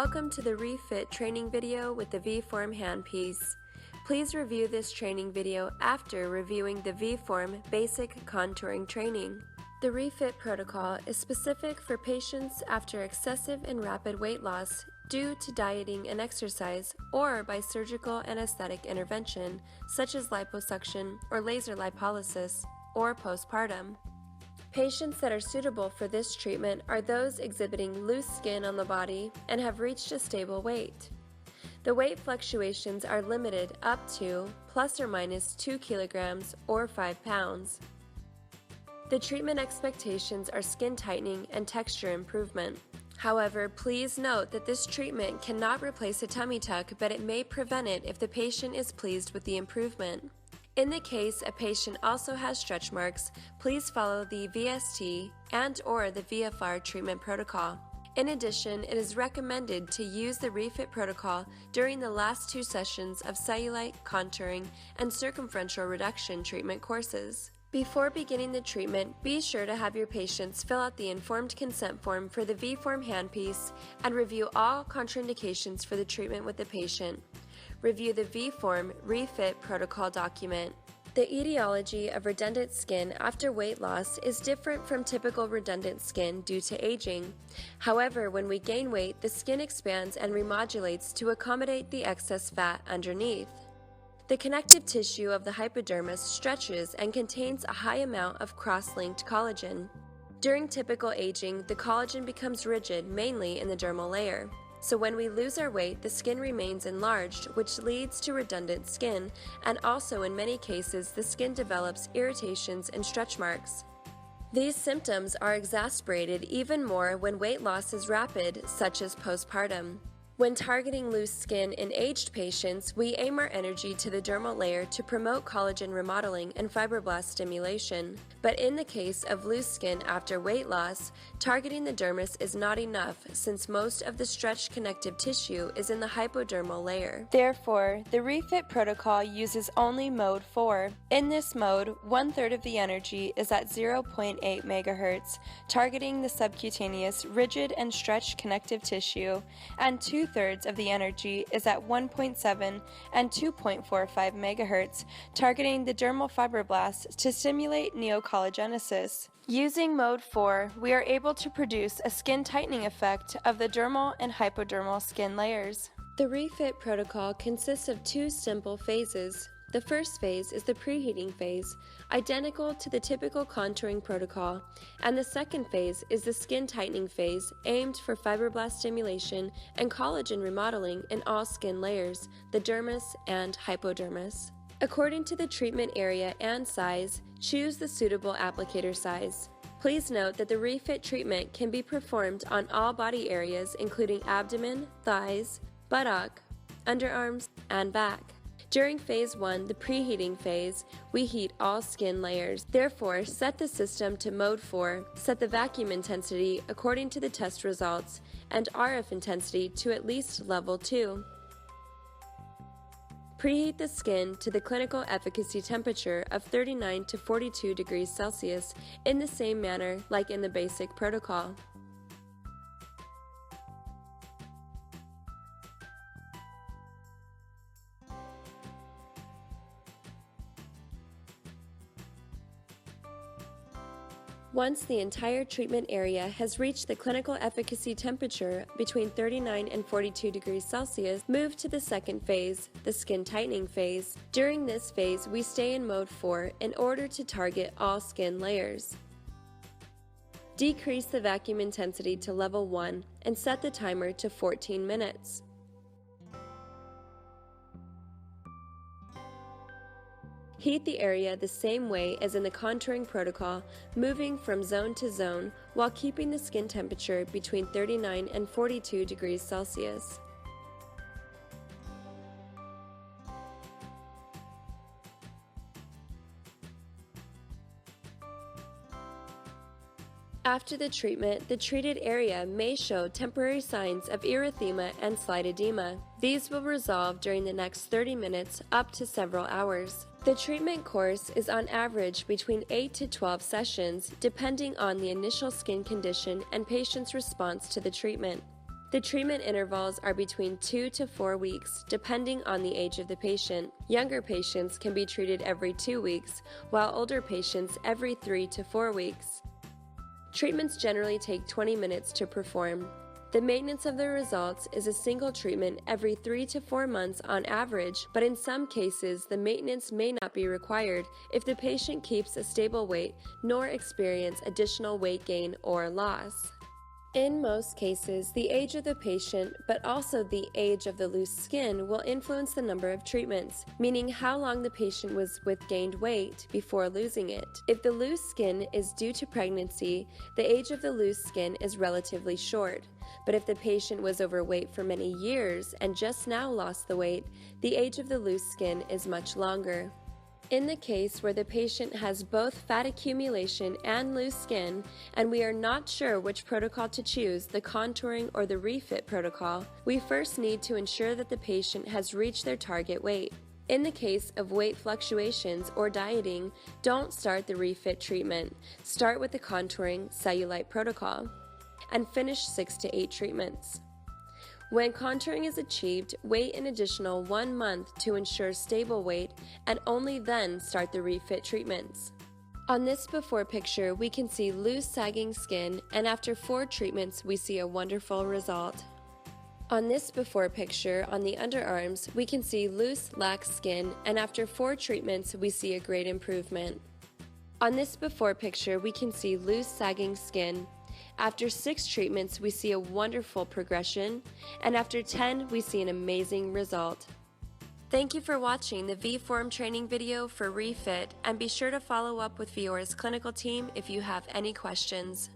Welcome to the ReFit training video with the V-Form handpiece. Please review this training video after reviewing the V-Form basic contouring training. The ReFit protocol is specific for patients after excessive and rapid weight loss due to dieting and exercise or by surgical and aesthetic intervention such as liposuction or laser lipolysis or postpartum. Patients that are suitable for this treatment are those exhibiting loose skin on the body and have reached a stable weight. The weight fluctuations are limited up to plus or minus 2 kilograms or 5 pounds. The treatment expectations are skin tightening and texture improvement. However, please note that this treatment cannot replace a tummy tuck, but it may prevent it if the patient is pleased with the improvement. In the case a patient also has stretch marks, please follow the VST and/or the VFR treatment protocol. In addition, it is recommended to use the ReFit protocol during the last 2 sessions of cellulite, contouring, and circumferential reduction treatment courses. Before beginning the treatment, be sure to have your patients fill out the informed consent form for the V-Form handpiece and review all contraindications for the treatment with the patient. Review the V-Form ReFit protocol document. The etiology of redundant skin after weight loss is different from typical redundant skin due to aging. However, when we gain weight, the skin expands and remodulates to accommodate the excess fat underneath. The connective tissue of the hypodermis stretches and contains a high amount of cross-linked collagen. During typical aging, the collagen becomes rigid, mainly in the dermal layer. So when we lose our weight, the skin remains enlarged, which leads to redundant skin, and also in many cases, the skin develops irritations and stretch marks. These symptoms are exacerbated even more when weight loss is rapid, such as postpartum. When targeting loose skin in aged patients, we aim our energy to the dermal layer to promote collagen remodeling and fibroblast stimulation. But in the case of loose skin after weight loss, targeting the dermis is not enough since most of the stretched connective tissue is in the hypodermal layer. Therefore, the ReFit protocol uses only mode 4. In this mode, 1/3 of the energy is at 0.8 MHz, targeting the subcutaneous rigid and stretched connective tissue, and 2/3 of the energy is at 1.7 and 2.45 MHz, targeting the dermal fibroblasts to stimulate neocollagenesis. Using mode 4, we are able to produce a skin tightening effect of the dermal and hypodermal skin layers. The ReFit protocol consists of 2 simple phases. The first phase is the preheating phase, identical to the typical contouring protocol, and the second phase is the skin tightening phase, aimed for fibroblast stimulation and collagen remodeling in all skin layers, the dermis and hypodermis. According to the treatment area and size, choose the suitable applicator size. Please note that the ReFit treatment can be performed on all body areas including abdomen, thighs, buttock, underarms, and back. During phase 1, the preheating phase, we heat all skin layers. Therefore, set the system to mode 4, set the vacuum intensity according to the test results, and RF intensity to at least level 2. Preheat the skin to the clinical efficacy temperature of 39 to 42 degrees Celsius in the same manner like in the basic protocol. Once the entire treatment area has reached the clinical efficacy temperature between 39 and 42 degrees Celsius, move to the second phase, the skin tightening phase. During this phase, we stay in mode 4 in order to target all skin layers. Decrease the vacuum intensity to level 1 and set the timer to 14 minutes. Heat the area the same way as in the contouring protocol, moving from zone to zone while keeping the skin temperature between 39 and 42 degrees Celsius. After the treatment, the treated area may show temporary signs of erythema and slight edema. These will resolve during the next 30 minutes up to several hours. The treatment course is on average between 8 to 12 sessions, depending on the initial skin condition and patient's response to the treatment. The treatment intervals are between 2 to 4 weeks, depending on the age of the patient. Younger patients can be treated every 2 weeks, while older patients every 3 to 4 weeks. Treatments generally take 20 minutes to perform. The maintenance of the results is a single treatment every 3 to 4 months on average, but in some cases the maintenance may not be required if the patient keeps a stable weight nor experience additional weight gain or loss. In most cases, the age of the patient, but also the age of the loose skin, will influence the number of treatments, meaning how long the patient was with gained weight before losing it. If the loose skin is due to pregnancy, the age of the loose skin is relatively short. But if the patient was overweight for many years and just now lost the weight, the age of the loose skin is much longer. In the case where the patient has both fat accumulation and loose skin, and we are not sure which protocol to choose, the contouring or the ReFit protocol, we first need to ensure that the patient has reached their target weight. In the case of weight fluctuations or dieting, don't start the ReFit treatment. Start with the contouring cellulite protocol and finish 6 to 8 treatments. When contouring is achieved, wait an additional 1 month to ensure stable weight and only then start the ReFit treatments. On this before picture, we can see loose sagging skin, and after 4 treatments, we see a wonderful result. On this before picture, on the underarms, we can see loose, lax skin, and after 4 treatments, we see a great improvement. On this before picture, we can see loose, sagging skin. After 6 treatments, we see a wonderful progression, and after 10, we see an amazing result. Thank you for watching the V-Form training video for ReFit, and be sure to follow up with Viora's clinical team if you have any questions.